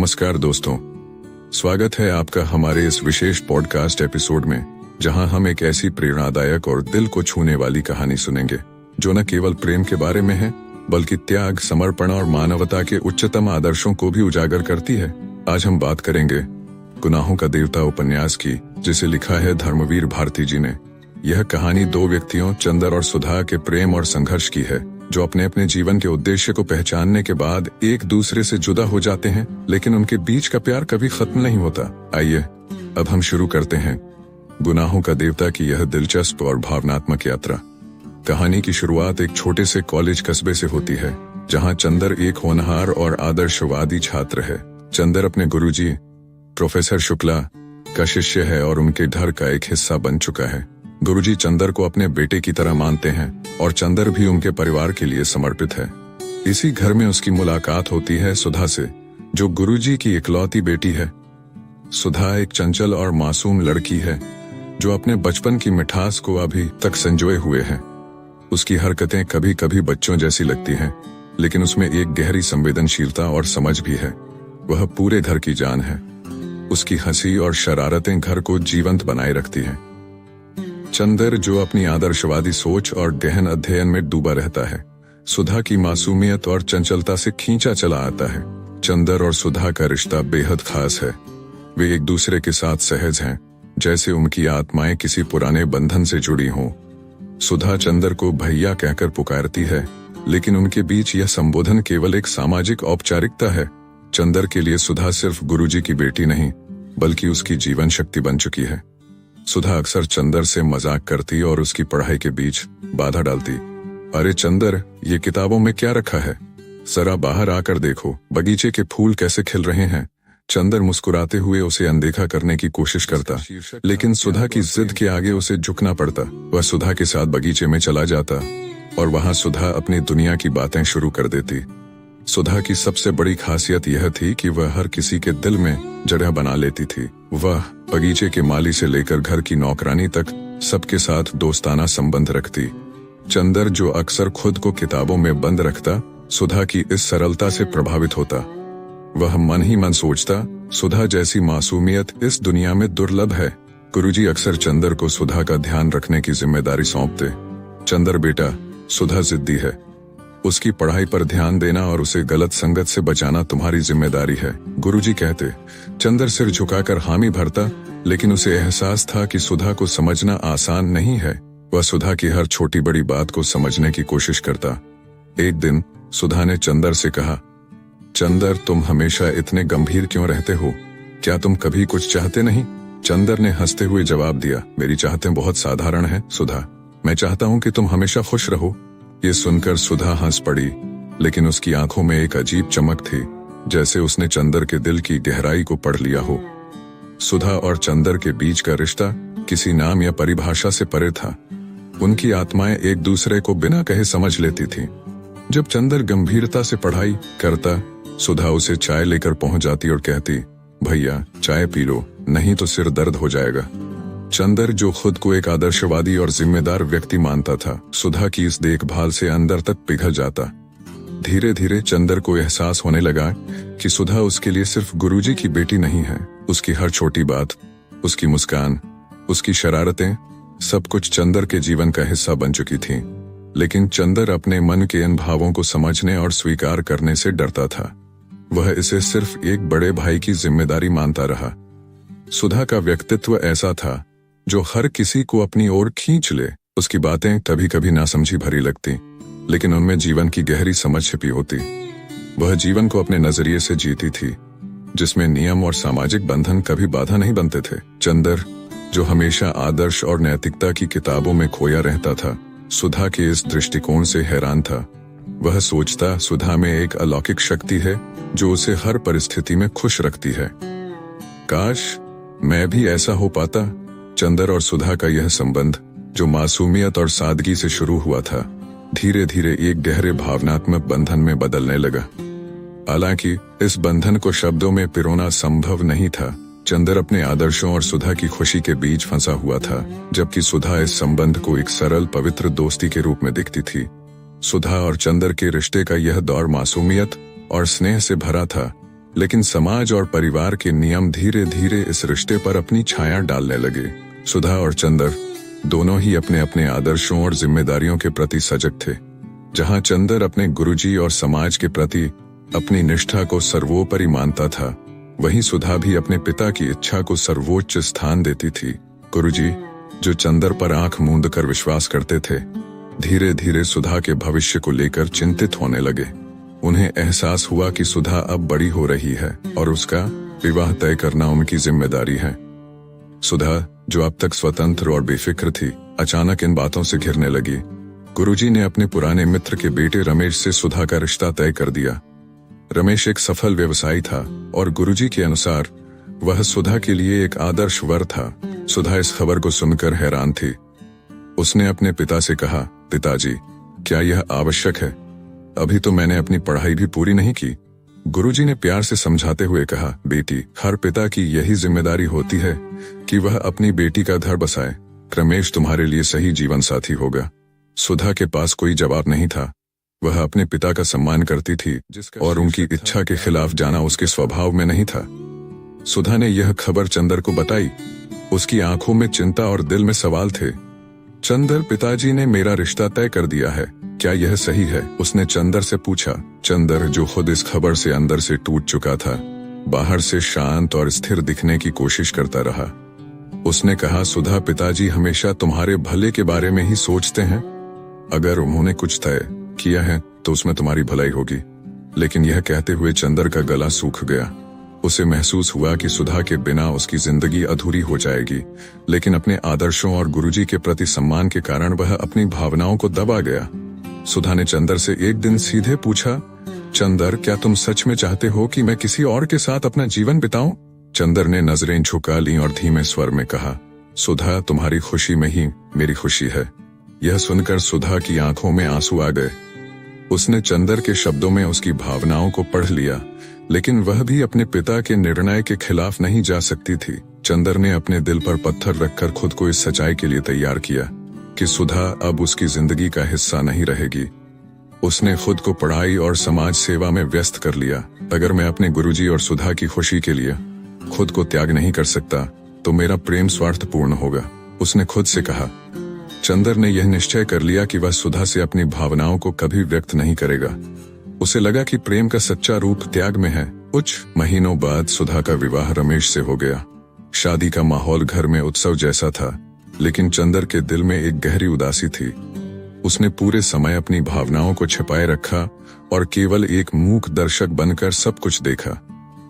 नमस्कार दोस्तों, स्वागत है आपका हमारे इस विशेष पॉडकास्ट एपिसोड में, जहां हम एक ऐसी प्रेरणादायक और दिल को छूने वाली कहानी सुनेंगे जो न केवल प्रेम के बारे में है बल्कि त्याग, समर्पण और मानवता के उच्चतम आदर्शों को भी उजागर करती है। आज हम बात करेंगे गुनाहों का देवता उपन्यास की, जिसे लिखा है धर्मवीर भारती जी ने। यह कहानी दो व्यक्तियों चंदर और सुधा के प्रेम और संघर्ष की है, जो अपने अपने जीवन के उद्देश्य को पहचानने के बाद एक दूसरे से जुदा हो जाते हैं, लेकिन उनके बीच का प्यार कभी खत्म नहीं होता। आइए अब हम शुरू करते हैं गुनाहों का देवता की यह दिलचस्प और भावनात्मक यात्रा। कहानी की शुरुआत एक छोटे से कॉलेज कस्बे से होती है, जहां चंदर एक होनहार और आदर्शवादी छात्र है। चंदर अपने गुरुजी प्रोफेसर शुक्ला का शिष्य है और उनके घर का एक हिस्सा बन चुका है। गुरुजी चंदर को अपने बेटे की तरह मानते हैं और चंदर भी उनके परिवार के लिए समर्पित है। इसी घर में उसकी मुलाकात होती है सुधा से, जो गुरुजी की इकलौती बेटी है। सुधा एक चंचल और मासूम लड़की है जो अपने बचपन की मिठास को अभी तक संजोए हुए है। उसकी हरकतें कभी कभी बच्चों जैसी लगती हैं, लेकिन उसमें एक गहरी संवेदनशीलता और समझ भी है। वह पूरे घर की जान है। उसकी हंसी और शरारतें घर को जीवंत बनाए रखती हैं। चंदर, जो अपनी आदर्शवादी सोच और गहन अध्ययन में डूबा रहता है, सुधा की मासूमियत और चंचलता से खींचा चला आता है। चंदर और सुधा का रिश्ता बेहद खास है। वे एक दूसरे के साथ सहज हैं, जैसे उनकी आत्माएं किसी पुराने बंधन से जुड़ी हों। सुधा चंदर को भैया कहकर पुकारती है, लेकिन उनके बीच यह संबोधन केवल एक सामाजिक औपचारिकता है। चंदर के लिए सुधा सिर्फ गुरुजी की बेटी नहीं, बल्कि उसकी जीवन शक्ति बन चुकी है। सुधा अक्सर चंदर से मजाक करती और उसकी पढ़ाई के बीच बाधा डालती। अरे चंदर, ये किताबों में क्या रखा है? जरा बाहर आकर देखो, बगीचे के फूल कैसे खिल रहे हैं। चंदर मुस्कुराते हुए उसे अनदेखा करने की कोशिश करता, लेकिन सुधा की जिद के आगे उसे झुकना पड़ता। वह सुधा के साथ बगीचे में चला जाता और वहां सुधा अपनी दुनिया की बातें शुरू कर देती। सुधा की सबसे बड़ी खासियत यह थी कि वह हर किसी के दिल में जगह बना लेती थी। वह बगीचे के माली से लेकर घर की नौकरानी तक सबके साथ दोस्ताना संबंध रखती। चंदर, जो अक्सर खुद को किताबों में बंद रखता, सुधा की इस सरलता से प्रभावित होता। वह मन ही मन सोचता, सुधा जैसी मासूमियत इस दुनिया में दुर्लभ है। गुरुजी अक्सर चंदर को सुधा का ध्यान रखने की जिम्मेदारी सौंपते। चंदर बेटा, सुधा जिद्दी है, उसकी पढ़ाई पर ध्यान देना और उसे गलत संगत से बचाना तुम्हारी जिम्मेदारी है, गुरुजी कहते। चंदर सिर झुकाकर हामी भरता, लेकिन उसे एहसास था कि सुधा को समझना आसान नहीं है। वह सुधा की हर छोटी बड़ी बात को समझने की कोशिश करता। एक दिन सुधा ने चंदर से कहा, चंदर, तुम हमेशा इतने गंभीर क्यों रहते हो? क्या तुम कभी कुछ चाहते नहीं? चंदर ने हंसते हुए जवाब दिया, मेरी चाहतें बहुत साधारण हैं सुधा। मैं चाहता हूँ कि तुम हमेशा खुश रहो। ये सुनकर सुधा हंस पड़ी, लेकिन उसकी आंखों में एक अजीब चमक थी, जैसे उसने चंदर के दिल की गहराई को पढ़ लिया हो। सुधा और चंदर के बीच का रिश्ता किसी नाम या परिभाषा से परे था। उनकी आत्माएं एक दूसरे को बिना कहे समझ लेती थीं। जब चंदर गंभीरता से पढ़ाई करता, सुधा उसे चाय लेकर पहुंच जाती और कहती, भैया चाय पी लो, नहीं तो सिर दर्द हो जाएगा। चंदर, जो खुद को एक आदर्शवादी और जिम्मेदार व्यक्ति मानता था, सुधा की इस देखभाल से अंदर तक पिघल जाता। धीरे धीरे चंदर को एहसास होने लगा कि सुधा उसके लिए सिर्फ गुरुजी की बेटी नहीं है। उसकी हर छोटी बात, उसकी मुस्कान, उसकी शरारतें, सब कुछ चंदर के जीवन का हिस्सा बन चुकी थीं। लेकिन चंदर अपने मन के इन भावों को समझने और स्वीकार करने से डरता था। वह इसे सिर्फ एक बड़े भाई की जिम्मेदारी मानता रहा। सुधा का व्यक्तित्व ऐसा था जो हर किसी को अपनी ओर खींच ले। उसकी बातें कभी कभी नासमझी भरी लगती, लेकिन उनमें जीवन की गहरी समझ छिपी होती। वह जीवन को अपने नजरिए से जीती थी, जिसमें नियम और सामाजिक बंधन कभी बाधा नहीं बनते थे। चंदर, जो हमेशा आदर्श और नैतिकता की किताबों में खोया रहता था, सुधा के इस दृष्टिकोण से हैरान था। वह सोचता, सुधा में एक अलौकिक शक्ति है जो उसे हर परिस्थिति में खुश रखती है। काश मैं भी ऐसा हो पाता। चंदर और सुधा का यह संबंध, जो मासूमियत और सादगी से शुरू हुआ था, धीरे धीरे एक गहरे भावनात्मक बंधन में बदलने लगा। हालांकि इस बंधन को शब्दों में पिरोना संभव नहीं था। चंदर अपने आदर्शों और सुधा की खुशी के बीच फंसा हुआ था, जबकि सुधा इस संबंध को एक सरल पवित्र दोस्ती के रूप में दिखती थी। सुधा और चंदर के रिश्ते का यह दौर मासूमियत और स्नेह से भरा था, लेकिन समाज और परिवार के नियम धीरे धीरे इस रिश्ते पर अपनी छाया डालने लगे। सुधा और चंदर दोनों ही अपने अपने आदर्शों और जिम्मेदारियों के प्रति सजग थे। जहां चंदर अपने गुरुजी और समाज के प्रति अपनी निष्ठा को सर्वोपरि मानता था, वहीं सुधा भी अपने पिता की इच्छा को सर्वोच्च स्थान देती थी। गुरुजी, जो चंदर पर आंख मूंद कर विश्वास करते थे, धीरे धीरे सुधा के भविष्य को लेकर चिंतित होने लगे। उन्हें एहसास हुआ कि सुधा अब बड़ी हो रही है और उसका विवाह तय करना उनकी जिम्मेदारी है। सुधा, जो अब तक स्वतंत्र और बेफिक्र थी, अचानक इन बातों से घिरने लगी। गुरुजी ने अपने पुराने मित्र के बेटे रमेश से सुधा का रिश्ता तय कर दिया। रमेश एक सफल व्यवसायी था और गुरुजी के अनुसार वह सुधा के लिए एक आदर्श वर था। सुधा इस खबर को सुनकर हैरान थी। उसने अपने पिता से कहा, पिताजी, क्या यह आवश्यक है? अभी तो मैंने अपनी पढ़ाई भी पूरी नहीं की। गुरुजी ने प्यार से समझाते हुए कहा, बेटी, हर पिता की यही जिम्मेदारी होती है कि वह अपनी बेटी का घर बसाए। रमेश तुम्हारे लिए सही जीवन साथी होगा। सुधा के पास कोई जवाब नहीं था। वह अपने पिता का सम्मान करती थी और उनकी इच्छा के खिलाफ जाना उसके स्वभाव में नहीं था। सुधा ने यह खबर चंदर को बताई। उसकी आंखों में चिंता और दिल में सवाल थे। चंदर, पिताजी ने मेरा रिश्ता तय कर दिया है, क्या यह सही है? उसने चंदर से पूछा। चंदर, जो खुद इस खबर से अंदर से टूट चुका था, बाहर से शांत और स्थिर दिखने की कोशिश करता रहा। उसने कहा, सुधा, पिताजी हमेशा तुम्हारे भले के बारे में ही सोचते हैं। अगर उन्होंने कुछ तय किया है तो उसमें तुम्हारी भलाई होगी। लेकिन यह कहते हुए चंदर का गला सूख गया। उसे महसूस हुआ कि सुधा के बिना उसकी जिंदगी अधूरी हो जाएगी, लेकिन अपने आदर्शों और गुरुजी के प्रति सम्मान के कारण वह अपनी भावनाओं को दबा गया। सुधा ने चंदर से एक दिन सीधे पूछा, चंदर, क्या तुम सच में चाहते हो कि मैं किसी और के साथ अपना जीवन बिताऊं? चंदर ने नजरें झुका ली और धीमे स्वर में कहा, सुधा, तुम्हारी खुशी में ही मेरी खुशी है। यह सुनकर सुधा की आंखों में आंसू आ गए। उसने चंदर के शब्दों में उसकी भावनाओं को पढ़ लिया, लेकिन वह भी अपने पिता के निर्णय के खिलाफ नहीं जा सकती थी। चंदर ने अपने दिल पर पत्थर रखकर खुद को इस सच्चाई के लिए तैयार किया कि सुधा अब उसकी जिंदगी का हिस्सा नहीं रहेगी। उसने खुद को पढ़ाई और समाज सेवा में व्यस्त कर लिया। अगर मैं अपने गुरुजी और सुधा की खुशी के लिए खुद को त्याग नहीं कर सकता तो मेरा प्रेम स्वार्थपूर्ण होगा, उसने खुद से कहा। चंदर ने यह निश्चय कर लिया कि वह सुधा से अपनी भावनाओं को कभी व्यक्त नहीं करेगा। उसे लगा कि प्रेम का सच्चा रूप त्याग में है। कुछ महीनों बाद सुधा का विवाह रमेश से हो गया। शादी का माहौल घर में उत्सव जैसा था, लेकिन चंदर के दिल में एक गहरी उदासी थी। उसने पूरे समय अपनी भावनाओं को छिपाए रखा और केवल एक मूक दर्शक बनकर सब कुछ देखा।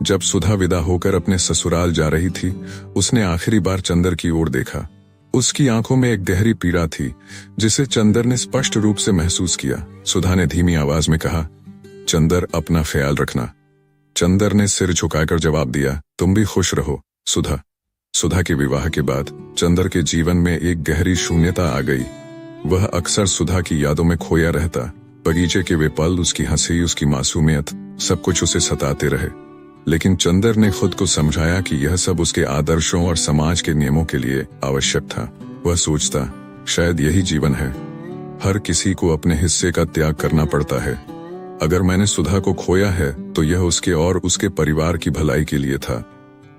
जब सुधा विदा होकर अपने ससुराल जा रही थी, उसने आखिरी बार चंदर की ओर देखा। उसकी आंखों में एक गहरी पीड़ा थी, जिसे चंदर ने स्पष्ट रूप से महसूस किया। सुधा ने धीमी आवाज में कहा, चंदर, अपना ख्याल रखना। चंदर ने सिर झुकाकर जवाब दिया, तुम भी खुश रहो, सुधा। सुधा के विवाह के बाद चंदर के जीवन में एक गहरी शून्यता आ गई। वह अक्सर सुधा की यादों में खोया रहता। बगीचे के वे पल, उसकी हंसी, उसकी मासूमियत, सब कुछ उसे सताते रहे। लेकिन चंदर ने खुद को समझाया कि यह सब उसके आदर्शों और समाज के नियमों के लिए आवश्यक था। वह सोचता, शायद यही जीवन है, हर किसी को अपने हिस्से का त्याग करना पड़ता है। अगर मैंने सुधा को खोया है तो यह उसके और उसके परिवार की भलाई के लिए था।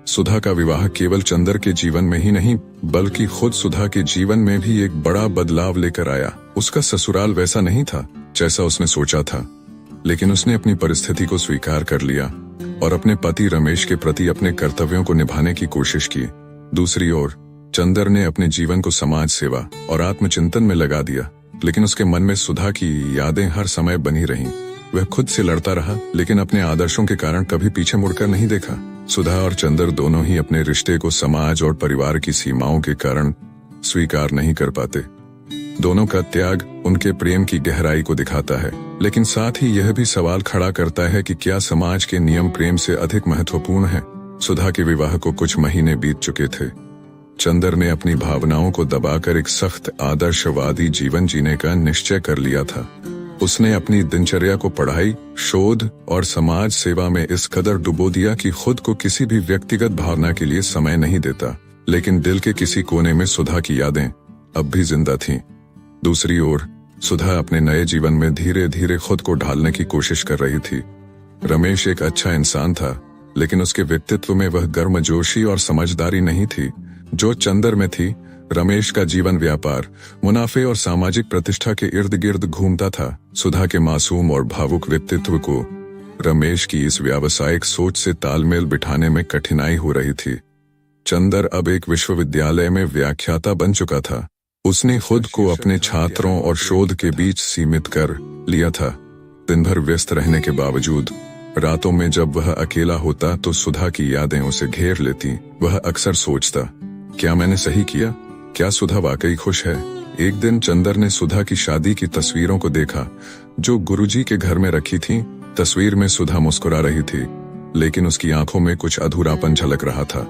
सुधा का विवाह केवल चंदर के जीवन में ही नहीं, बल्कि खुद सुधा के जीवन में भी एक बड़ा बदलाव लेकर आया। उसका ससुराल वैसा नहीं था जैसा उसने सोचा था, लेकिन उसने अपनी परिस्थिति को स्वीकार कर लिया और अपने पति रमेश के प्रति अपने कर्तव्यों को निभाने की कोशिश की। दूसरी ओर चंदर ने अपने जीवन को समाज सेवा और आत्मचिंतन में लगा दिया, लेकिन उसके मन में सुधा की यादें हर समय बनी रहीं। वह खुद से लड़ता रहा, लेकिन अपने आदर्शों के कारण कभी पीछे मुड़कर नहीं देखा। सुधा और चंदर दोनों ही अपने रिश्ते को समाज और परिवार की सीमाओं के कारण स्वीकार नहीं कर पाते। दोनों का त्याग उनके प्रेम की गहराई को दिखाता है, लेकिन साथ ही यह भी सवाल खड़ा करता है कि क्या समाज के नियम प्रेम से अधिक महत्वपूर्ण हैं? सुधा के विवाह को कुछ महीने बीत चुके थे। चंदर ने अपनी भावनाओं को दबाकर एक सख्त आदर्शवादी जीवन जीने का निश्चय कर लिया था। उसने अपनी दिनचर्या को पढ़ाई, शोध और समाज सेवा में इस कदर डुबो दिया कि खुद को किसी भी व्यक्तिगत भावना के लिए समय नहीं देता। लेकिन दिल के किसी कोने में सुधा की यादें अब भी जिंदा थीं। दूसरी ओर सुधा अपने नए जीवन में धीरे धीरे खुद को ढालने की कोशिश कर रही थी। रमेश एक अच्छा इंसान था, लेकिन उसके व्यक्तित्व में वह गर्मजोशी और समझदारी नहीं थी जो चंदर में थी। रमेश का जीवन व्यापार, मुनाफे और सामाजिक प्रतिष्ठा के इर्द गिर्द घूमता था। सुधा के मासूम और भावुक व्यक्तित्व को रमेश की इस व्यावसायिक सोच से तालमेल बिठाने में कठिनाई हो रही थी। चंदर अब एक विश्वविद्यालय में व्याख्याता बन चुका था। उसने खुद को अपने छात्रों और शोध के बीच सीमित कर लिया था। दिन भर व्यस्त रहने के बावजूद रातों में जब वह अकेला होता तो सुधा की यादें उसे घेर लेती। वह अक्सर सोचता, क्या मैंने सही किया? क्या सुधा वाकई खुश है? एक दिन चंदर ने सुधा की शादी की तस्वीरों को देखा जो गुरुजी के घर में रखी थीं। तस्वीर में सुधा मुस्कुरा रही थी, लेकिन उसकी आंखों में कुछ अधूरापन झलक रहा था।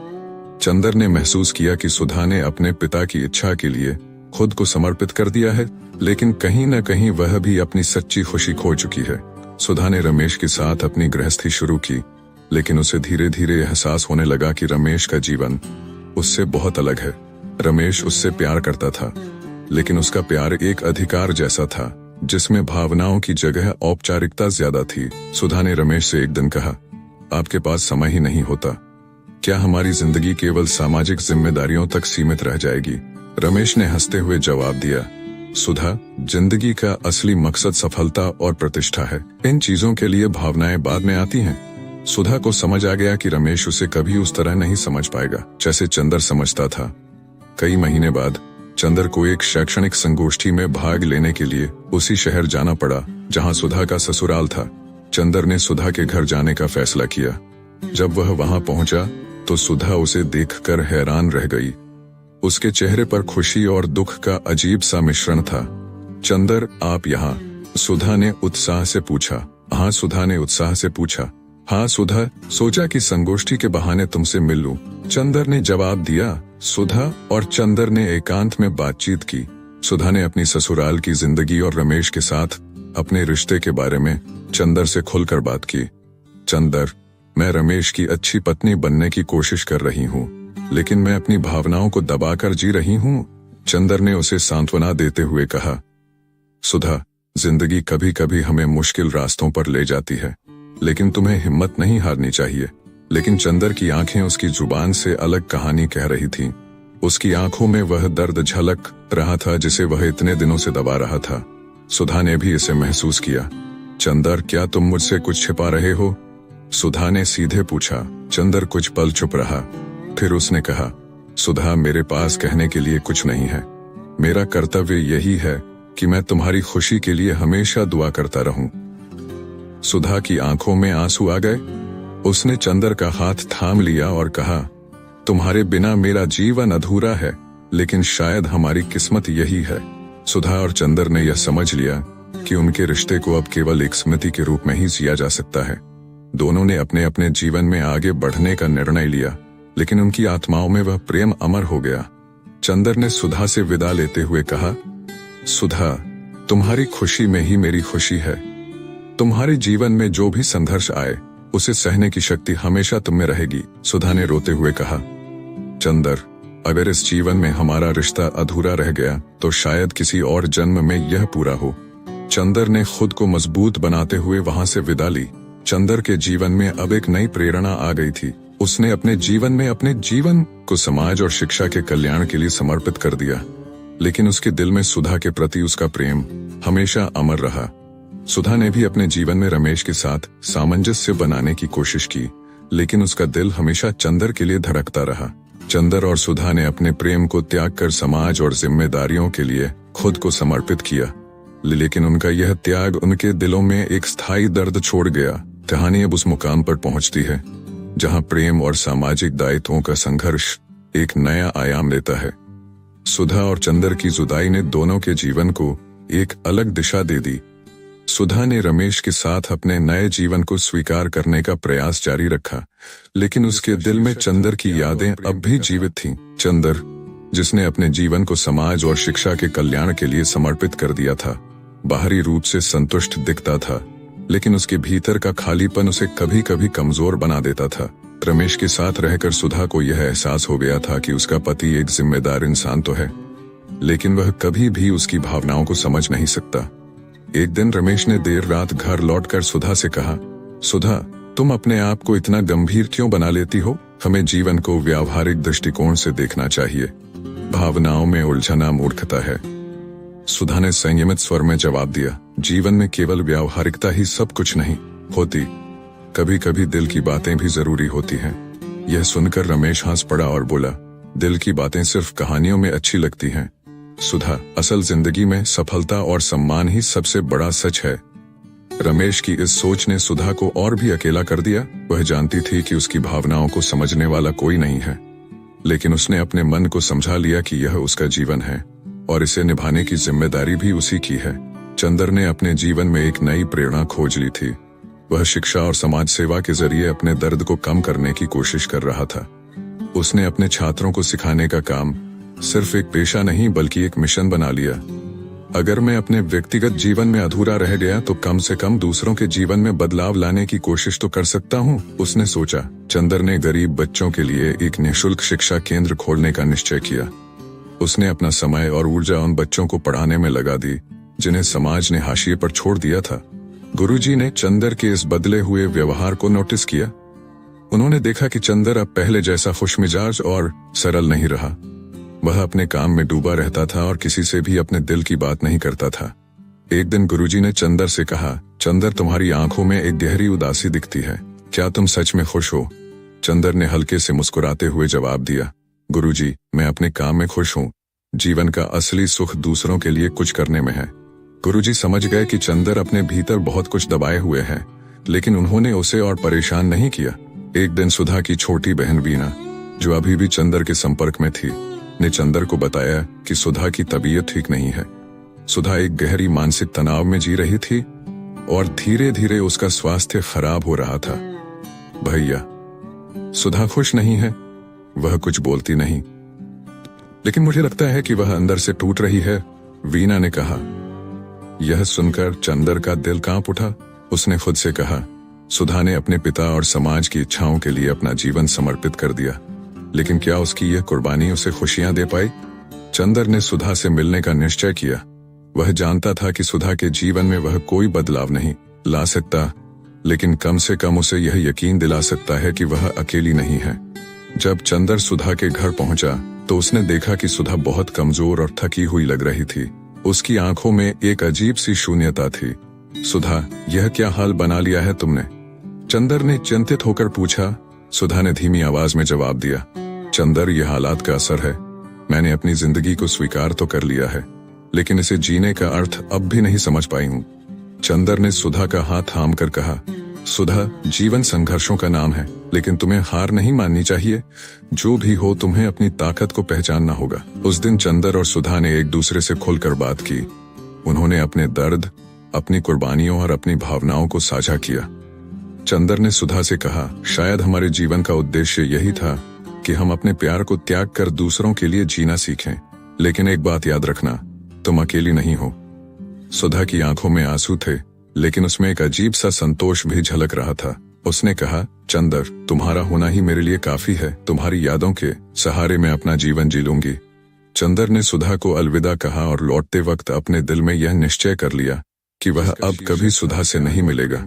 चंदर ने महसूस किया कि सुधा ने अपने पिता की इच्छा के लिए खुद को समर्पित कर दिया है, लेकिन कहीं न कहीं वह भी अपनी सच्ची खुशी खो चुकी है। सुधा ने रमेश के साथ अपनी गृहस्थी शुरू की, लेकिन उसे धीरे धीरे एहसास होने लगा कि रमेश का जीवन उससे बहुत अलग है। रमेश उससे प्यार करता था, लेकिन उसका प्यार एक अधिकार जैसा था जिसमें भावनाओं की जगह औपचारिकता ज्यादा थी। सुधा ने रमेश से एक दिन कहा, आपके पास समय ही नहीं होता, क्या हमारी जिंदगी केवल सामाजिक जिम्मेदारियों तक सीमित रह जाएगी? रमेश ने हंसते हुए जवाब दिया, सुधा, जिंदगी का असली मकसद सफलता और प्रतिष्ठा है। इन चीजों के लिए भावनाएं बाद में आती हैं। सुधा को समझ आ गया कि रमेश उसे कभी उस तरह नहीं समझ पाएगा जैसे चंदर समझता था। कई महीने बाद चंदर को एक शैक्षणिक संगोष्ठी में भाग लेने के लिए उसी शहर जाना पड़ा जहां सुधा का ससुराल था। चंदर ने सुधा के घर जाने का फैसला किया। जब वह वहां पहुंचा तो सुधा उसे देखकर हैरान रह गई। उसके चेहरे पर खुशी और दुख का अजीब सा मिश्रण था। चंदर, आप यहाँ? सुधा ने उत्साह से पूछा। हाँ, सुधा ने उत्साह से पूछा। हाँ सुधा, सोचा कि संगोष्ठी के बहाने तुमसे मिल लूं, चंदर ने जवाब दिया। सुधा और चंदर ने एकांत में बातचीत की। सुधा ने अपनी ससुराल की जिंदगी और रमेश के साथ अपने रिश्ते के बारे में चंदर से खुलकर बात की। चंदर, मैं रमेश की अच्छी पत्नी बनने की कोशिश कर रही हूँ, लेकिन मैं अपनी भावनाओं को दबाकर जी रही हूँ, चंदर ने उसे सांत्वना देते हुए कहा। सुधा, जिंदगी कभी कभी हमें मुश्किल रास्तों पर ले जाती है, लेकिन तुम्हें हिम्मत नहीं हारनी चाहिए। लेकिन चंदर की आंखें उसकी जुबान से अलग कहानी कह रही थीं। उसकी आंखों में वह दर्द झलक रहा था जिसे वह इतने दिनों से दबा रहा था। सुधा ने भी इसे महसूस किया। चंदर, क्या तुम मुझसे कुछ छिपा रहे हो? सुधा ने सीधे पूछा। चंदर कुछ पल चुप रहा, फिर उसने कहा, सुधा, मेरे पास कहने के लिए कुछ नहीं है। मेरा कर्तव्य यही है कि मैं तुम्हारी खुशी के लिए हमेशा दुआ करता रहूं। सुधा की आंखों में आंसू आ गए। उसने चंदर का हाथ थाम लिया और कहा, तुम्हारे बिना मेरा जीवन अधूरा है, लेकिन शायद हमारी किस्मत यही है। सुधा और चंदर ने यह समझ लिया कि उनके रिश्ते को अब केवल एक स्मृति के रूप में ही जिया जा सकता है। दोनों ने अपने अपने जीवन में आगे बढ़ने का निर्णय लिया, लेकिन उनकी आत्माओं में वह प्रेम अमर हो गया। चंदर ने सुधा से विदा लेते हुए कहा, सुधा, तुम्हारी खुशी में ही मेरी खुशी है। तुम्हारे जीवन में जो भी संघर्ष आए, उसे सहने की शक्ति हमेशा तुम में रहेगी। सुधा ने रोते हुए कहा, चंदर, अगर इस जीवन में हमारा रिश्ता अधूरा रह गया तो शायद किसी और जन्म में यह पूरा हो। चंदर ने खुद को मजबूत बनाते हुए वहां से विदा ली। चंदर के जीवन में अब एक नई प्रेरणा आ गई थी। उसने अपने जीवन को समाज और शिक्षा के कल्याण के लिए समर्पित कर दिया, लेकिन उसके दिल में सुधा के प्रति उसका प्रेम हमेशा अमर रहा। सुधा ने भी अपने जीवन में रमेश के साथ सामंजस्य बनाने की कोशिश की, लेकिन उसका दिल हमेशा चंदर के लिए धड़कता रहा। चंदर और सुधा ने अपने प्रेम को त्याग कर समाज और जिम्मेदारियों के लिए खुद को समर्पित किया, लेकिन उनका यह त्याग उनके दिलों में एक स्थायी दर्द छोड़ गया। कहानी अब उस मुकाम पर पहुंचती है जहां प्रेम और सामाजिक दायित्वों का संघर्ष एक नया आयाम लेता है। सुधा और चंदर की जुदाई ने दोनों के जीवन को एक अलग दिशा दे दी। सुधा ने रमेश के साथ अपने नए जीवन को स्वीकार करने का प्रयास जारी रखा, लेकिन उसके दिल में चंदर की यादें अब भी जीवित थीं। चंदर, जिसने अपने जीवन को समाज और शिक्षा के कल्याण के लिए समर्पित कर दिया था, बाहरी रूप से संतुष्ट दिखता था, लेकिन उसके भीतर का खालीपन उसे कभी कभी कमजोर बना देता था। रमेश के साथ रहकर सुधा को यह एहसास हो गया था कि उसका पति एक जिम्मेदार इंसान तो है, लेकिन वह कभी भी उसकी भावनाओं को समझ नहीं सकता। एक दिन रमेश ने देर रात घर लौटकर सुधा से कहा, सुधा, तुम अपने आप को इतना गंभीर क्यों बना लेती हो? हमें जीवन को व्यावहारिक दृष्टिकोण से देखना चाहिए। भावनाओं में उलझना मूर्खता है। सुधा ने संयमित स्वर में जवाब दिया, जीवन में केवल व्यावहारिकता ही सब कुछ नहीं होती, कभी कभी दिल की बातें भी जरूरी होती हैं। यह सुनकर रमेश हंस पड़ा और बोला, दिल की बातें सिर्फ कहानियों में अच्छी लगती हैं सुधा, असल जिंदगी में सफलता और सम्मान ही सबसे बड़ा सच है। रमेश की इस सोच ने सुधा को और भी अकेला कर दिया। वह जानती थी कि उसकी भावनाओं को समझने वाला कोई नहीं है, लेकिन उसने अपने मन को समझा लिया कि यह उसका जीवन है और इसे निभाने की जिम्मेदारी भी उसी की है। चंदर ने अपने जीवन में एक नई प्रेरणा खोज ली थी। वह शिक्षा और समाज सेवा के जरिए अपने दर्द को कम करने की कोशिश कर रहा था। उसने अपने छात्रों को सिखाने का काम सिर्फ एक पेशा नहीं बल्कि एक मिशन बना लिया। अगर मैं अपने व्यक्तिगत जीवन में अधूरा रह गया तो कम से कम दूसरों के जीवन में बदलाव लाने की कोशिश तो कर सकता हूँ, उसने सोचा। चंदर ने गरीब बच्चों के लिए एक निःशुल्क शिक्षा केंद्र खोलने का निश्चय किया। उसने अपना समय और ऊर्जा उन बच्चों को पढ़ाने में लगा दी जिन्हें समाज ने हाशिए पर छोड़ दिया था। गुरुजी ने चंदर के इस बदले हुए व्यवहार को नोटिस किया। उन्होंने देखा कि चंदर अब पहले जैसा खुशमिजाज और सरल नहीं रहा। वह अपने काम में डूबा रहता था और किसी से भी अपने दिल की बात नहीं करता था। एक दिन गुरुजी ने चंदर से कहा, चंदर, तुम्हारी आंखों में एक गहरी उदासी दिखती है, क्या तुम सच में खुश हो? चंदर ने हल्के से मुस्कुराते हुए जवाब दिया, गुरुजी, मैं अपने काम में खुश हूँ। जीवन का असली सुख दूसरों के लिए कुछ करने में है। गुरुजी समझ गए कि चंदर अपने भीतर बहुत कुछ दबाए हुए है, लेकिन उन्होंने उसे और परेशान नहीं किया। एक दिन सुधा की छोटी बहन वीणा, जो अभी भी चंदर के संपर्क में थी, ने चंदर को बताया कि सुधा की तबीयत ठीक नहीं है। सुधा एक गहरी मानसिक तनाव में जी रही थी और धीरे धीरे उसका स्वास्थ्य खराब हो रहा था। भैया, सुधा खुश नहीं है। वह कुछ बोलती नहीं, लेकिन मुझे लगता है कि वह अंदर से टूट रही है, वीणा ने कहा। यह सुनकर चंदर का दिल कांप उठा। उसने खुद से कहा, सुधा ने अपने पिता और समाज की इच्छाओं के लिए अपना जीवन समर्पित कर दिया, लेकिन क्या उसकी यह कुर्बानी उसे खुशियां दे पाई? चंदर ने सुधा से मिलने का निश्चय किया। वह जानता था कि सुधा के जीवन में वह कोई बदलाव नहीं ला सकता, लेकिन कम से कम उसे यह यकीन दिला सकता है कि वह अकेली नहीं है। जब चंदर सुधा के घर पहुंचा तो उसने देखा कि सुधा बहुत कमजोर और थकी हुई लग रही थी। उसकी आंखों में एक अजीब सी शून्यता थी। सुधा, यह क्या हाल बना लिया है तुमने? चंदर ने चिंतित होकर पूछा। सुधा ने धीमी आवाज में जवाब दिया, चंदर, यह हालात का असर है। मैंने अपनी जिंदगी को स्वीकार तो कर लिया है, लेकिन इसे जीने का अर्थ अब भी नहीं समझ पाई हूँ। चंदर ने सुधा का हाथ थाम कर कहा, सुधा, जीवन संघर्षों का नाम है, लेकिन तुम्हें हार नहीं माननी चाहिए। जो भी हो, तुम्हें अपनी ताकत को पहचानना होगा। उस दिन चंदर और सुधा ने एक दूसरे से खुलकर बात की। उन्होंने अपने दर्द, अपनी कुर्बानियों और अपनी भावनाओं को साझा किया। चंदर ने सुधा से कहा, शायद हमारे जीवन का उद्देश्य यही था कि हम अपने प्यार को त्याग कर दूसरों के लिए जीना सीखें, लेकिन एक बात याद रखना, तुम अकेली नहीं हो। सुधा की आंखों में आंसू थे, लेकिन उसमें एक अजीब सा संतोष भी झलक रहा था। उसने कहा, चंदर, तुम्हारा होना ही मेरे लिए काफी है। तुम्हारी यादों के सहारे मैं अपना जीवन जी लूंगी। चंदर ने सुधा को अलविदा कहा और लौटते वक्त अपने दिल में यह निश्चय कर लिया कि वह अब कभी सुधा से नहीं मिलेगा।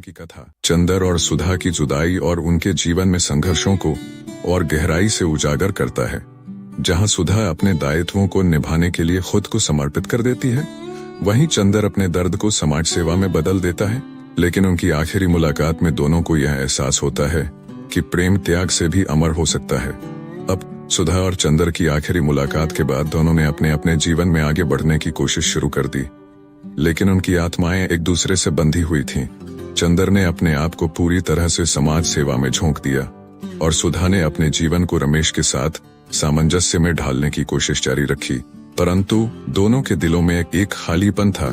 चंदर और सुधा की जुदाई और उनके जीवन में संघर्षों को और गहराई से उजागर करता है। जहां सुधा अपने दायित्वों को निभाने के लिए खुद को समर्पित कर देती है, वहीं चंदर अपने दर्द को समाज सेवा में बदल देता है। लेकिन उनकी आखिरी मुलाकात में दोनों को यह एहसास होता है कि प्रेम त्याग से भी अमर हो सकता है। अब सुधा और चंदर की आखिरी मुलाकात के बाद दोनों ने अपने अपने जीवन में आगे बढ़ने की कोशिश शुरू कर दी, लेकिन उनकी आत्माएं एक दूसरे से बंधी हुई थीं। चंदर ने अपने आप को पूरी तरह से समाज सेवा में झोंक दिया और सुधा ने अपने जीवन को रमेश के साथ सामंजस्य में ढालने की कोशिश जारी रखी। परंतु दोनों के दिलों में एक खालीपन था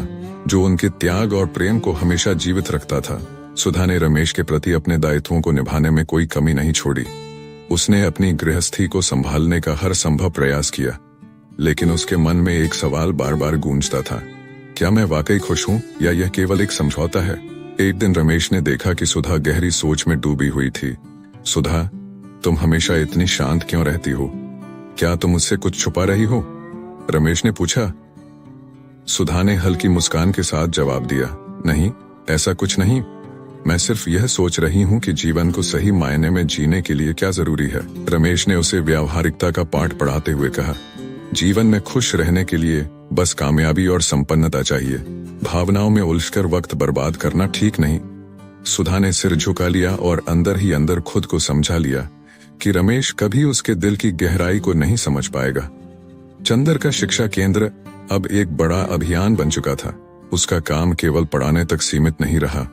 जो उनके त्याग और प्रेम को हमेशा जीवित रखता था। सुधा ने रमेश के प्रति अपने दायित्वों को निभाने में कोई कमी नहीं छोड़ी। उसने अपनी गृहस्थी को संभालने का हर संभव प्रयास किया, लेकिन उसके मन में एक सवाल बार बार गूंजता था, क्या मैं वाकई खुश हूँ या यह केवल एक समझौता है? एक दिन रमेश ने देखा कि सुधा गहरी सोच में डूबी हुई थी। सुधा, तुम हमेशा इतनी शांत क्यों रहती हो? क्या तुम मुझसे कुछ छुपा रही हो? रमेश ने पूछा। सुधा ने हल्की मुस्कान के साथ जवाब दिया, नहीं, ऐसा कुछ नहीं। मैं सिर्फ यह सोच रही हूँ कि जीवन को सही मायने में जीने के लिए क्या जरूरी है। रमेश ने उसे व्यावहारिकता का पाठ पढ़ाते हुए कहा, जीवन में खुश रहने के लिए बस कामयाबी और संपन्नता चाहिए। भावनाओं में उलझकर वक्त बर्बाद करना ठीक नहीं। सुधा ने सिर झुका लिया और अंदर ही अंदर खुद को समझा लिया कि रमेश कभी उसके दिल की गहराई को नहीं समझ पाएगा। चंदर का शिक्षा केंद्र अब एक बड़ा अभियान बन चुका था। उसका काम केवल पढ़ाने तक सीमित नहीं रहा।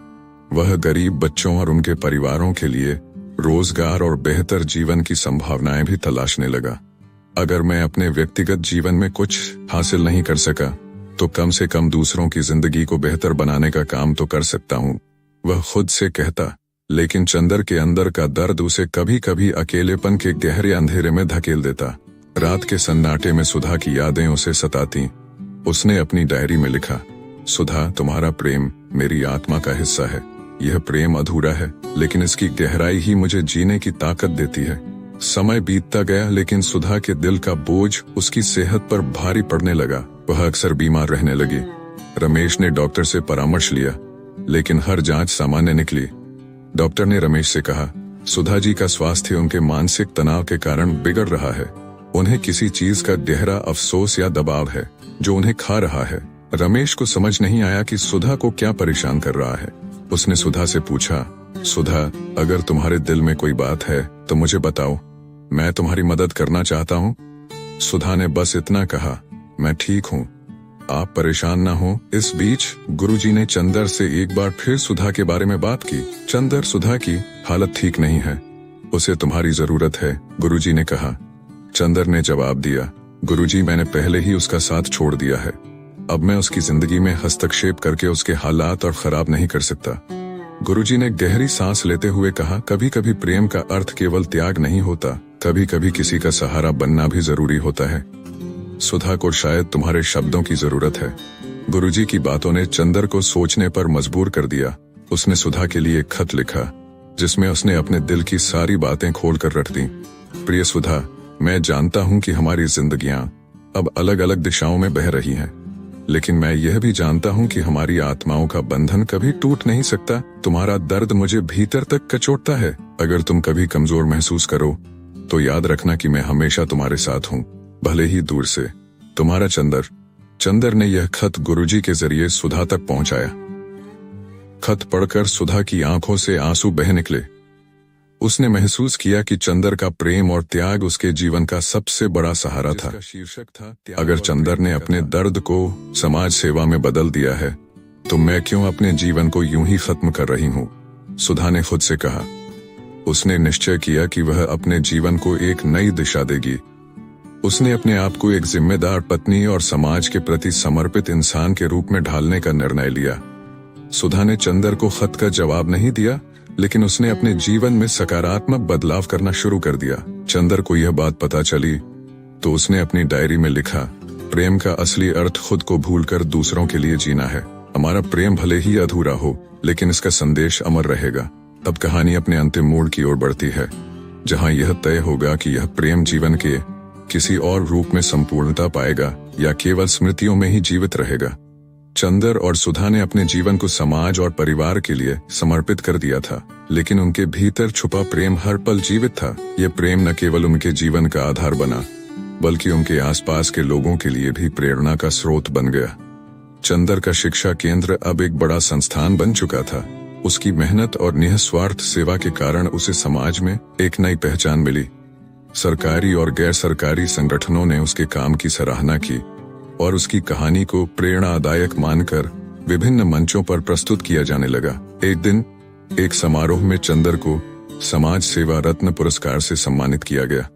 वह गरीब बच्चों और उनके परिवारों के लिए रोजगार और बेहतर जीवन की संभावनाएं भी तलाशने लगा। अगर मैं अपने व्यक्तिगत जीवन में कुछ हासिल नहीं कर सका तो कम से कम दूसरों की जिंदगी को बेहतर बनाने का काम तो कर सकता हूँ, वह खुद से कहता। लेकिन चंदर के अंदर का दर्द उसे कभी कभी अकेलेपन के गहरे अंधेरे में धकेल देता। रात के सन्नाटे में सुधा की यादें उसे सताती। उसने अपनी डायरी में लिखा, सुधा, तुम्हारा प्रेम मेरी आत्मा का हिस्सा है। यह प्रेम अधूरा है, लेकिन इसकी गहराई ही मुझे जीने की ताकत देती है। समय बीतता गया, लेकिन सुधा के दिल का बोझ उसकी सेहत पर भारी पड़ने लगा। वह अक्सर बीमार रहने लगी। रमेश ने डॉक्टर से परामर्श लिया, लेकिन हर जांच सामान्य निकली। डॉक्टर ने रमेश से कहा, सुधा जी का स्वास्थ्य उनके मानसिक तनाव के कारण बिगड़ रहा है। उन्हें किसी चीज का गहरा अफसोस या दबाव है जो उन्हें खा रहा है। रमेश को समझ नहीं आया कि सुधा को क्या परेशान कर रहा है। उसने सुधा से पूछा, सुधा, अगर तुम्हारे दिल में कोई बात है तो मुझे बताओ, मैं तुम्हारी मदद करना चाहता हूँ। सुधा ने बस इतना कहा, मैं ठीक हूँ, आप परेशान ना हो। इस बीच गुरुजी ने चंदर से एक बार फिर सुधा के बारे में बात की। चंदर, सुधा की हालत ठीक नहीं है, उसे तुम्हारी जरूरत है, गुरुजी ने कहा। चंदर ने जवाब दिया, गुरुजी, मैंने पहले ही उसका साथ छोड़ दिया है। अब मैं उसकी जिंदगी में हस्तक्षेप करके उसके हालात और खराब नहीं कर सकता। गुरुजी ने गहरी सांस लेते हुए कहा, कभी कभी प्रेम का अर्थ केवल त्याग नहीं होता, कभी कभी किसी का सहारा बनना भी जरूरी होता है। सुधा को शायद तुम्हारे शब्दों की जरूरत है। गुरुजी की बातों ने चंदर को सोचने पर मजबूर कर दिया। उसने सुधा के लिए एक खत लिखा, जिसमें उसने अपने दिल की सारी बातें खोल कर रख दी। प्रिय सुधा, मैं जानता हूँ कि हमारी जिंदगियां अब अलग अलग दिशाओं में बह रही हैं, लेकिन मैं यह भी जानता हूँ कि हमारी आत्माओं का बंधन कभी टूट नहीं सकता। तुम्हारा दर्द मुझे भीतर तक कचोटता है। अगर तुम कभी कमजोर महसूस करो तो याद रखना कि मैं हमेशा तुम्हारे साथ हूँ, भले ही दूर से। तुम्हारा चंदर। चंदर ने यह खत गुरुजी के जरिए सुधा तक पहुंचाया। खत पढ़कर सुधा की आंखों से आंसू बह निकले। उसने महसूस किया कि चंदर का प्रेम और त्याग उसके जीवन का सबसे बड़ा सहारा था। शीर्षक था, अगर चंदर ने अपने दर्द को समाज सेवा में बदल दिया है तो मैं क्यों अपने जीवन को यूं ही खत्म कर रही हूँ, सुधा ने खुद से कहा। उसने निश्चय किया कि वह अपने जीवन को एक नई दिशा देगी। उसने अपने आप को एक जिम्मेदार पत्नी और समाज के प्रति समर्पित इंसान के रूप में ढालने का निर्णय लिया। सुधा ने चंदर को खत का जवाब नहीं दिया, लेकिन उसने अपने जीवन में सकारात्मक बदलाव करना शुरू कर दिया। चंदर को यह बात पता चली तो उसने अपनी डायरी में लिखा, प्रेम का असली अर्थ खुद को भूलकर दूसरों के लिए जीना है। हमारा प्रेम भले ही अधूरा हो, लेकिन इसका संदेश अमर रहेगा। अब कहानी अपने अंतिम मोड़ की ओर बढ़ती है, जहां यह तय होगा कि यह प्रेम जीवन के किसी और रूप में संपूर्णता पाएगा या केवल स्मृतियों में ही जीवित रहेगा। चंदर और सुधा ने अपने जीवन को समाज और परिवार के लिए समर्पित कर दिया था, लेकिन उनके भीतर छुपा प्रेम हर पल जीवित था। यह प्रेम न केवल उनके जीवन का आधार बना, बल्कि उनके आसपास के लोगों के लिए भी प्रेरणा का स्रोत बन गया। चंदर का शिक्षा केंद्र अब एक बड़ा संस्थान बन चुका था। उसकी मेहनत और निस्वार्थ सेवा के कारण उसे समाज में एक नई पहचान मिली। सरकारी और गैर सरकारी संगठनों ने उसके काम की सराहना की और उसकी कहानी को प्रेरणादायक मानकर विभिन्न मंचों पर प्रस्तुत किया जाने लगा। एक दिन एक समारोह में चंदर को समाज सेवा रत्न पुरस्कार से सम्मानित किया गया।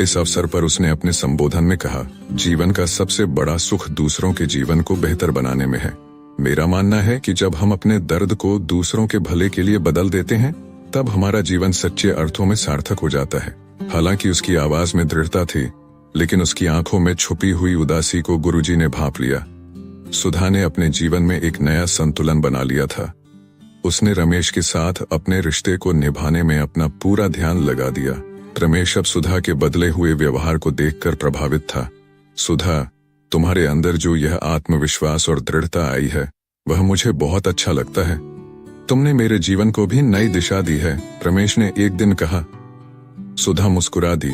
इस अवसर पर उसने अपने संबोधन में कहा, जीवन का सबसे बड़ा सुख दूसरों के जीवन को बेहतर बनाने में है। मेरा मानना है कि जब हम अपने दर्द को दूसरों के भले के लिए बदल देते हैं, तब हमारा जीवन सच्चे अर्थों में सार्थक हो जाता है। हालांकि उसकी आवाज में दृढ़ता थी, लेकिन उसकी आंखों में छुपी हुई उदासी को गुरुजी ने भांप लिया। सुधा ने अपने जीवन में एक नया संतुलन बना लिया था। उसने रमेश के साथ अपने रिश्ते को निभाने में अपना पूरा ध्यान लगा दिया। रमेश अब सुधा के बदले हुए व्यवहार को देखकर प्रभावित था। सुधा, तुम्हारे अंदर जो यह आत्मविश्वास और दृढ़ता आई है, वह मुझे बहुत अच्छा लगता है। तुमने मेरे जीवन को भी नई दिशा दी है, रमेश ने एक दिन कहा। सुधा मुस्कुरा दी,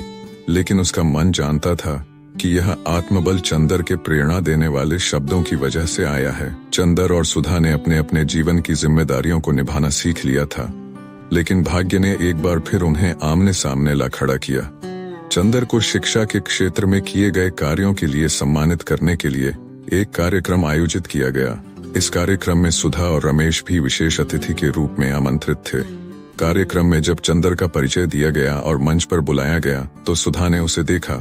लेकिन उसका मन जानता था कि यह आत्मबल चंदर के प्रेरणा देने वाले शब्दों की वजह से आया है। चंदर और सुधा ने अपने अपने जीवन की जिम्मेदारियों को निभाना सीख लिया था, लेकिन भाग्य ने एक बार फिर उन्हें आमने सामने ला खड़ा किया। चंदर को शिक्षा के क्षेत्र में किए गए कार्यों के लिए सम्मानित करने के लिए एक कार्यक्रम आयोजित किया गया। इस कार्यक्रम में सुधा और रमेश भी विशेष अतिथि के रूप में आमंत्रित थे। कार्यक्रम में जब चंदर का परिचय दिया गया और मंच पर बुलाया गया तो सुधा ने उसे देखा।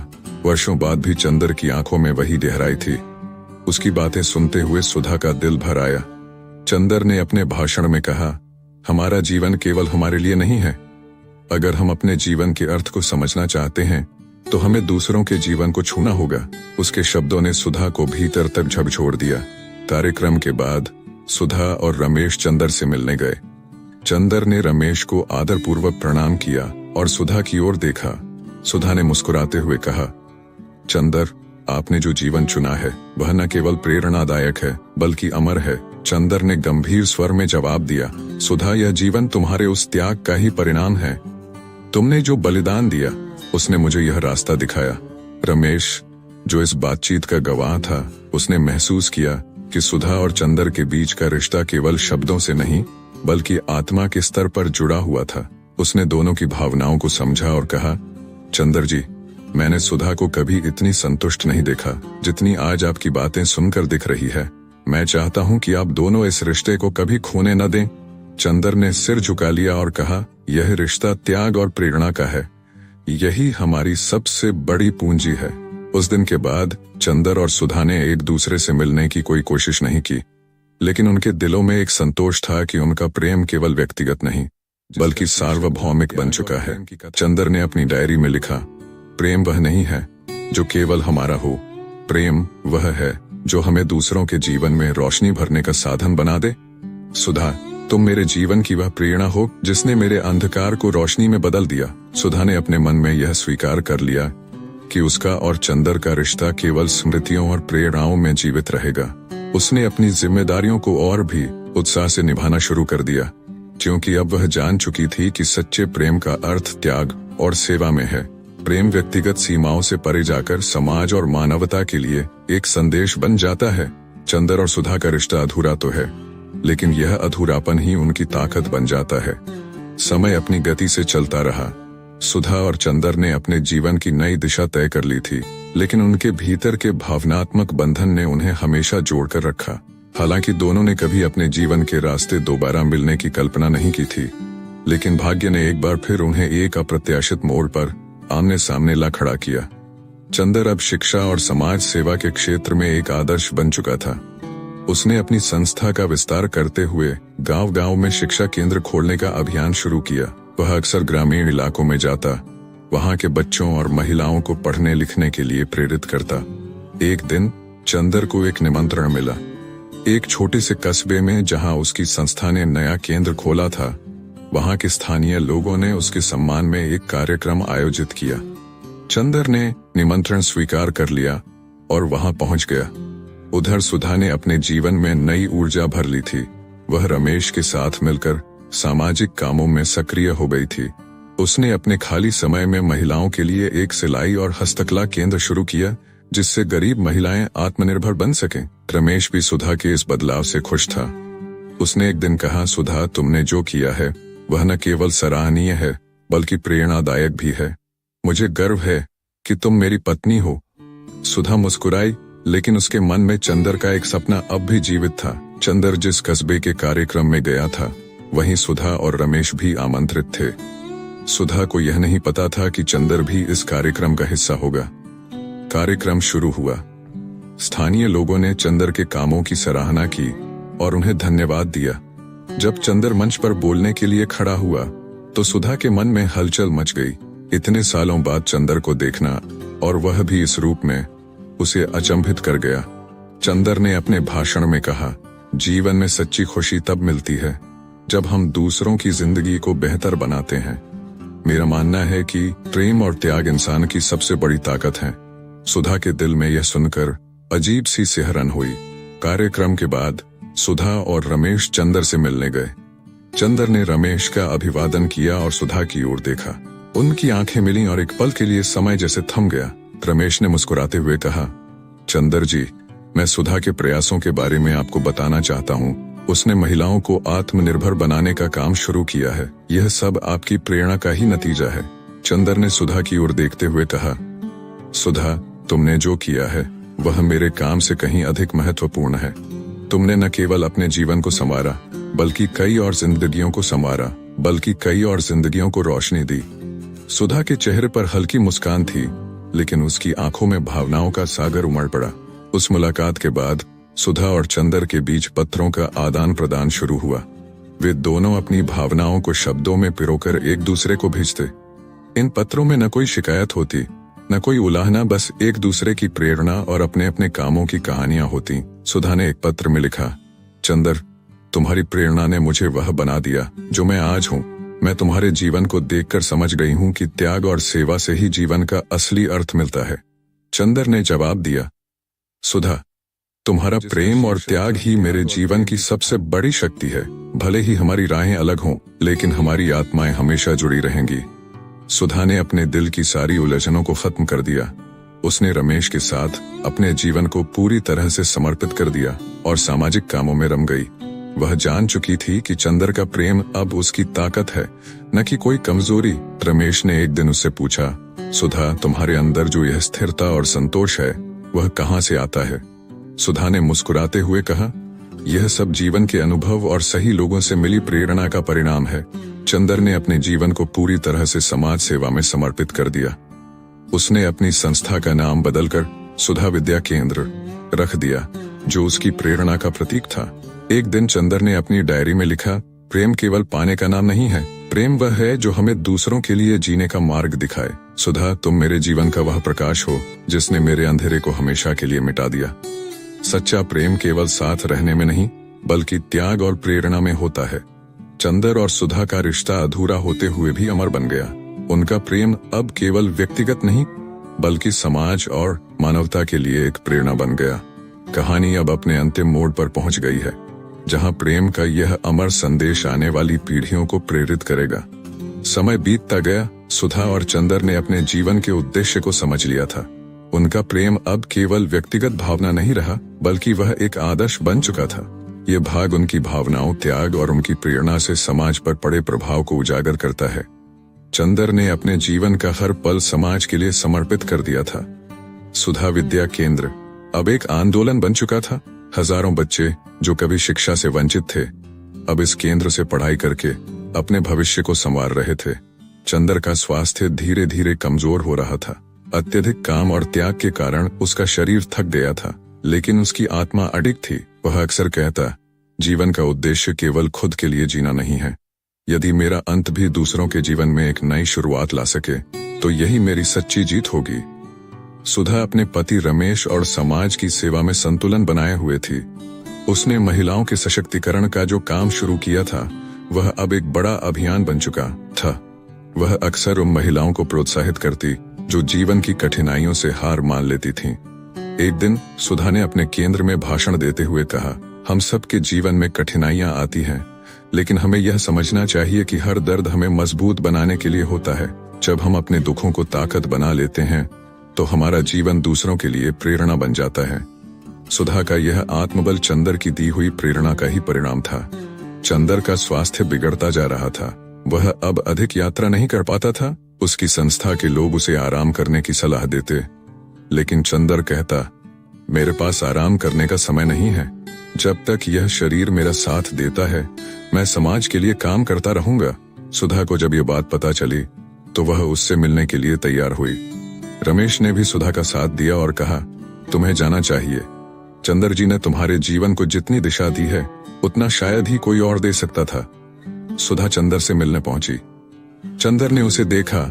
वर्षों बाद भी चंदर की आंखों में वही गहराई थी। उसकी बातें सुनते हुए सुधा का दिल भर आया। चंदर ने अपने भाषण में कहा, हमारा जीवन केवल हमारे लिए नहीं है। अगर हम अपने जीवन के अर्थ को समझना चाहते हैं तो हमें दूसरों के जीवन को छूना होगा। उसके शब्दों ने सुधा को भीतर तक झकझोर दिया। कार्यक्रम के बाद सुधा और रमेश चंदर से मिलने गए। चंदर ने रमेश को आदरपूर्वक प्रणाम किया और सुधा की ओर देखा। सुधा ने मुस्कुराते हुए कहा, चंदर, आपने जो जीवन चुना है वह न केवल प्रेरणादायक है बल्कि अमर है। चंदर ने गंभीर स्वर में जवाब दिया, सुधा, यह जीवन तुम्हारे उस त्याग का ही परिणाम है। तुमने जो बलिदान दिया उसने मुझे यह रास्ता दिखाया। रमेश, जो इस बातचीत का गवाह था, उसने महसूस किया कि सुधा और चंदर के बीच का रिश्ता केवल शब्दों से नहीं बल्कि आत्मा के स्तर पर जुड़ा हुआ था। उसने दोनों की भावनाओं को समझा और कहा, चंदर जी, मैंने सुधा को कभी इतनी संतुष्ट नहीं देखा जितनी आज आपकी बातें सुनकर दिख रही है। मैं चाहता हूं कि आप दोनों इस रिश्ते को कभी खोने न दें। चंदर ने सिर झुका लिया और कहा, यह रिश्ता त्याग और प्रेरणा का है। यही हमारी सबसे बड़ी पूंजी है। उस दिन के बाद चंदर और सुधा ने एक दूसरे से मिलने की कोई कोशिश नहीं की, लेकिन उनके दिलों में एक संतोष था कि उनका प्रेम केवल व्यक्तिगत नहीं बल्कि सार्वभौमिक बन चुका है। चंदर ने अपनी डायरी में लिखा, प्रेम वह नहीं है जो केवल हमारा हो, प्रेम वह है जो हमें दूसरों के जीवन में रोशनी भरने का साधन बना दे। सुधा, तुम मेरे जीवन की वह प्रेरणा हो जिसने मेरे अंधकार को रोशनी में बदल दिया। सुधा ने अपने मन में यह स्वीकार कर लिया कि उसका और चंदर का रिश्ता केवल स्मृतियों और प्रेरणाओं में जीवित रहेगा। उसने अपनी जिम्मेदारियों को और भी उत्साह से निभाना शुरू कर दिया, क्योंकि अब वह जान चुकी थी कि सच्चे प्रेम का अर्थ त्याग और सेवा में है। प्रेम व्यक्तिगत सीमाओं से परे जाकर समाज और मानवता के लिए एक संदेश बन जाता है। चंदर और सुधा का रिश्ता अधूरा तो है, लेकिन यह अधूरापन ही उनकी ताकत बन जाता है। समय अपनी गति से चलता रहा। सुधा और चंदर ने अपने जीवन की नई दिशा तय कर ली थी, लेकिन उनके भीतर के भावनात्मक बंधन ने उन्हें हमेशा जोड़कर रखा। हालांकि दोनों ने कभी अपने जीवन के रास्ते दोबारा मिलने की कल्पना नहीं की थी, लेकिन भाग्य ने एक बार फिर उन्हें एक अप्रत्याशित मोड़ पर आमने सामने ला खड़ा किया। चंदर अब शिक्षा और समाज सेवा के क्षेत्र में एक आदर्श बन चुका था। उसने अपनी संस्था का विस्तार करते हुए गांव-गांव में शिक्षा केंद्र खोलने का अभियान शुरू किया। वह अक्सर ग्रामीण इलाकों में जाता, वहां के बच्चों और महिलाओं को पढ़ने लिखने के लिए प्रेरित करता। एक दिन चंदर को एक निमंत्रण मिला। एक छोटे से कस्बे में जहां उसकी संस्था ने नया केंद्र खोला था, वहां के स्थानीय लोगों ने उसके सम्मान में एक कार्यक्रम आयोजित किया। चंदर ने निमंत्रण स्वीकार कर लिया और वहां पहुंच गया। उधर सुधा ने अपने जीवन में नई ऊर्जा भर ली थी। वह रमेश के साथ मिलकर सामाजिक कामों में सक्रिय हो गई थी। उसने अपने खाली समय में महिलाओं के लिए एक सिलाई और हस्तकला केंद्र शुरू किया, जिससे गरीब महिलाएं आत्मनिर्भर बन सकें। रमेश भी सुधा के इस बदलाव से खुश था। उसने एक दिन कहा, सुधा, तुमने जो किया है वह न केवल सराहनीय है बल्कि प्रेरणादायक भी है। मुझे गर्व है कि तुम मेरी पत्नी हो। सुधा मुस्कुराई, लेकिन उसके मन में चंदर का एक सपना अब भी जीवित था। चंदर जिस कस्बे के कार्यक्रम में गया था, वहीं सुधा और रमेश भी आमंत्रित थे। सुधा को यह नहीं पता था कि चंदर भी इस कार्यक्रम का हिस्सा होगा। कार्यक्रम शुरू हुआ। स्थानीय लोगों ने चंदर के कामों की सराहना की और उन्हें धन्यवाद दिया। जब चंदर मंच पर बोलने के लिए खड़ा हुआ तो सुधा के मन में हलचल मच गई। इतने सालों बाद चंदर को देखना, और वह भी इस रूप में, उसे अचंभित कर गया। चंदर ने अपने भाषण में कहा, जीवन में सच्ची खुशी तब मिलती है जब हम दूसरों की जिंदगी को बेहतर बनाते हैं। मेरा मानना है कि प्रेम और त्याग इंसान की सबसे बड़ी ताकत है। सुधा के दिल में यह सुनकर अजीब सी सिहरन हुई। कार्यक्रम के बाद सुधा और रमेश चंदर से मिलने गए। चंदर ने रमेश का अभिवादन किया और सुधा की ओर देखा। उनकी आंखें मिली और एक पल के लिए समय जैसे थम गया। रमेश ने मुस्कुराते हुए कहा, चंदर जी, मैं सुधा के प्रयासों के बारे में आपको बताना चाहता हूँ। उसने महिलाओं को आत्मनिर्भर बनाने का काम शुरू किया है। यह सब आपकी प्रेरणा का ही नतीजा है। चंदर ने सुधा की ओर देखते हुए कहा, सुधा, तुमने जो किया है वह मेरे काम से कहीं अधिक महत्वपूर्ण है। तुमने न केवल अपने जीवन को संवारा, बल्कि कई और जिंदगियों को रोशनी दी। सुधा के चेहरे पर हल्की मुस्कान थी, लेकिन उसकी आंखों में भावनाओं का सागर उमड़ पड़ा। उस मुलाकात के बाद सुधा और चंदर के बीच पत्रों का आदान प्रदान शुरू हुआ। वे दोनों अपनी भावनाओं को शब्दों में पिरोकर एक दूसरे को भेजते। इन पत्रों में न कोई शिकायत होती, न कोई उलाहना, बस एक दूसरे की प्रेरणा और अपने अपने कामों की कहानियां होती। सुधा ने एक पत्र में लिखा, चंदर, तुम्हारी प्रेरणा ने मुझे वह बना दिया जो मैं आज हूँ। मैं तुम्हारे जीवन को देखकर समझ गई हूँ कि त्याग और सेवा से ही जीवन का असली अर्थ मिलता है। चंदर ने जवाब दिया, सुधा, तुम्हारा प्रेम और त्याग ही मेरे जीवन की सबसे बड़ी शक्ति है। भले ही हमारी राहें अलग हों, लेकिन हमारी आत्माएं हमेशा जुड़ी रहेंगी। सुधा ने अपने दिल की सारी उलझनों को खत्म कर दिया। उसने रमेश के साथ अपने जीवन को पूरी तरह से समर्पित कर दिया और सामाजिक कामों में रम गई। वह जान चुकी थी कि चंदर का प्रेम अब उसकी ताकत है, न कि कोई कमजोरी। रमेश ने एक दिन उससे पूछा, सुधा, तुम्हारे अंदर जो यह स्थिरता और संतोष है वह कहाँ से आता है? सुधा ने मुस्कुराते हुए कहा, यह सब जीवन के अनुभव और सही लोगों से मिली प्रेरणा का परिणाम है। चंदर ने अपने जीवन को पूरी तरह से समाज सेवा में समर्पित कर दिया। उसने अपनी संस्था का नाम बदलकर सुधा विद्या केंद्र रख दिया, जो उसकी प्रेरणा का प्रतीक था। एक दिन चंदर ने अपनी डायरी में लिखा, प्रेम केवल पाने का नाम नहीं है, प्रेम वह है जो हमें दूसरों के लिए जीने का मार्ग दिखाए। सुधा, तुम मेरे जीवन का वह प्रकाश हो जिसने मेरे अंधेरे को हमेशा के लिए मिटा दिया। सच्चा प्रेम केवल साथ रहने में नहीं, बल्कि त्याग और प्रेरणा में होता है। चंदर और सुधा का रिश्ता अधूरा होते हुए भी अमर बन गया। उनका प्रेम अब केवल व्यक्तिगत नहीं, बल्कि समाज और मानवता के लिए एक प्रेरणा बन गया। कहानी अब अपने अंतिम मोड़ पर पहुंच गई है, जहां प्रेम का यह अमर संदेश आने वाली पीढ़ियों को प्रेरित करेगा। समय बीतता गया। सुधा और चंदर ने अपने जीवन के उद्देश्य को समझ लिया था। उनका प्रेम अब केवल व्यक्तिगत भावना नहीं रहा, बल्कि वह एक आदर्श बन चुका था। ये भाग उनकी भावनाओं, त्याग और उनकी प्रेरणा से समाज पर पड़े प्रभाव को उजागर करता है। चंदर ने अपने जीवन का हर पल समाज के लिए समर्पित कर दिया था। सुधा विद्या केंद्र अब एक आंदोलन बन चुका था। हजारों बच्चे जो कभी शिक्षा से वंचित थे, अब इस केंद्र से पढ़ाई करके अपने भविष्य को संवार रहे थे। चंदर का स्वास्थ्य धीरे धीरे कमजोर हो रहा था। अत्यधिक काम और त्याग के कारण उसका शरीर थक गया था, लेकिन उसकी आत्मा अडिग थी। वह अक्सर कहता, जीवन का उद्देश्य केवल खुद के लिए जीना नहीं है। यदि मेरा अंत भी दूसरों के जीवन में एक नई शुरुआत ला सके, तो यही मेरी सच्ची जीत होगी। सुधा अपने पति रमेश और समाज की सेवा में संतुलन बनाए हुए थी। उसने महिलाओं के सशक्तिकरण का जो काम शुरू किया था, वह अब एक बड़ा अभियान बन चुका था। वह अक्सर उन महिलाओं को प्रोत्साहित करती जो जीवन की कठिनाइयों से हार मान लेती थीं। एक दिन सुधा ने अपने केंद्र में भाषण देते हुए कहा, हम सबके जीवन में कठिनाइयां आती हैं, लेकिन हमें यह समझना चाहिए कि हर दर्द हमें मजबूत बनाने के लिए होता है। जब हम अपने दुखों को ताकत बना लेते हैं, तो हमारा जीवन दूसरों के लिए प्रेरणा बन जाता है। सुधा का यह आत्मबल चंदर की दी हुई प्रेरणा का ही परिणाम था। चंदर का स्वास्थ्य बिगड़ता जा रहा था। वह अब अधिक यात्रा नहीं कर पाता था। उसकी संस्था के लोग उसे आराम करने की सलाह देते, लेकिन चंदर कहता, मेरे पास आराम करने का समय नहीं है। जब तक यह शरीर मेरा साथ देता है, मैं समाज के लिए काम करता रहूंगा। सुधा को जब ये बात पता चली, तो वह उससे मिलने के लिए तैयार हुई। रमेश ने भी सुधा का साथ दिया और कहा, तुम्हें जाना चाहिए। चंदर जी ने तुम्हारे जीवन को जितनी दिशा दी है, उतना शायद ही कोई और दे सकता था। सुधा चंदर से मिलने पहुंची। चंदर ने उसे देखा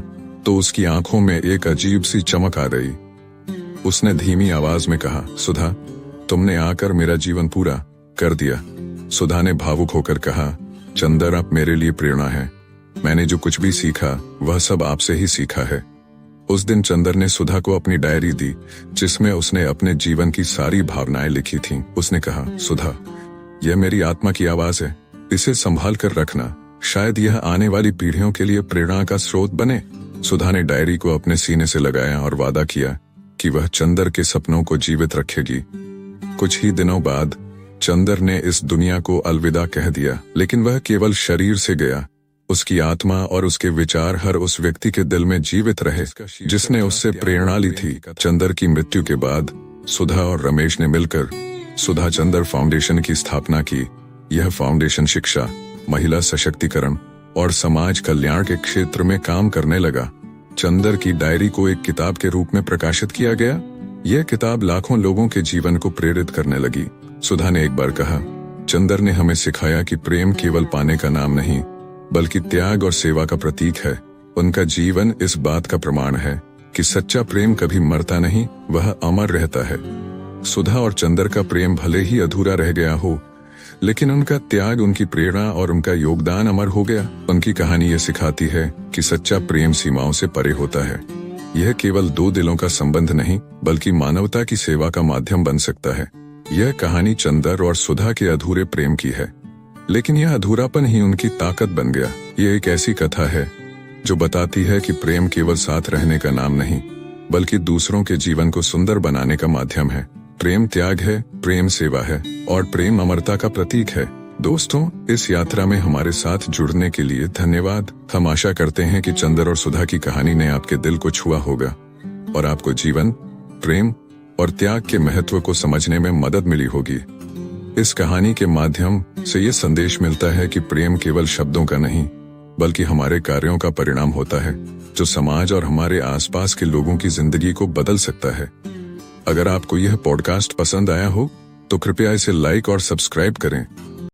तो उसकी आंखों में एक अजीब सी चमक आ गई। उसने धीमी आवाज में कहा, सुधा, तुमने आकर मेरा जीवन पूरा कर दिया। सुधा ने भावुक होकर कहा, चंदर, आप मेरे लिए प्रेरणा है। मैंने जो कुछ भी सीखा वह सब आपसे ही सीखा है। उस दिन चंदर ने सुधा को अपनी डायरी दी, जिसमें उसने अपने जीवन की सारी भावनाएं लिखी थीं। उसने कहा, सुधा, यह मेरी आत्मा की आवाज है। इसे संभाल कर रखना, शायद यह आने वाली पीढ़ियों के लिए प्रेरणा का स्रोत बने। सुधा ने डायरी को अपने सीने से लगाया और वादा किया कि वह चंदर के सपनों को जीवित रखेगी। कुछ ही दिनों बाद चंदर ने इस दुनिया को अलविदा कह दिया, लेकिन वह केवल शरीर से गया। उसकी आत्मा और उसके विचार हर उस व्यक्ति के दिल में जीवित रहे जिसने उससे प्रेरणा ली थी। चंदर की मृत्यु के बाद सुधा और रमेश ने मिलकर सुधा चंदर फाउंडेशन की स्थापना की। यह फाउंडेशन शिक्षा, महिला सशक्तिकरण और समाज कल्याण के क्षेत्र में काम करने लगा। चंदर की डायरी को एक किताब के रूप में प्रकाशित किया गया। यह किताब लाखों लोगों के जीवन को प्रेरित करने लगी। सुधा ने एक बार कहा, चंदर ने हमें सिखाया कि प्रेम केवल पाने का नाम नहीं, बल्कि त्याग और सेवा का प्रतीक है। उनका जीवन इस बात का प्रमाण है कि सच्चा प्रेम कभी मरता नहीं, वह अमर रहता है। सुधा और चंदर का प्रेम भले ही अधूरा रह गया हो, लेकिन उनका त्याग, उनकी प्रेरणा और उनका योगदान अमर हो गया। उनकी कहानी यह सिखाती है कि सच्चा प्रेम सीमाओं से परे होता है। यह केवल दो दिलों का संबंध नहीं, बल्कि मानवता की सेवा का माध्यम बन सकता है। यह कहानी चंदर और सुधा के अधूरे प्रेम की है, लेकिन यह अधूरापन ही उनकी ताकत बन गया। यह एक ऐसी कथा है जो बताती है कि प्रेम केवल साथ रहने का नाम नहीं, बल्कि दूसरों के जीवन को सुंदर बनाने का माध्यम है। प्रेम त्याग है, प्रेम सेवा है और प्रेम अमरता का प्रतीक है। दोस्तों, इस यात्रा में हमारे साथ जुड़ने के लिए धन्यवाद। हम आशा करते हैं कि चंदर और सुधा की कहानी ने आपके दिल को छुआ होगा और आपको जीवन, प्रेम और त्याग के महत्व को समझने में मदद मिली होगी। इस कहानी के माध्यम से ये संदेश मिलता है कि प्रेम केवल शब्दों का नहीं, बल्कि हमारे कार्यों का परिणाम होता है, जो समाज और हमारे आसपास के लोगों की जिंदगी को बदल सकता है। अगर आपको यह पॉडकास्ट पसंद आया हो, तो कृपया इसे लाइक और सब्सक्राइब करें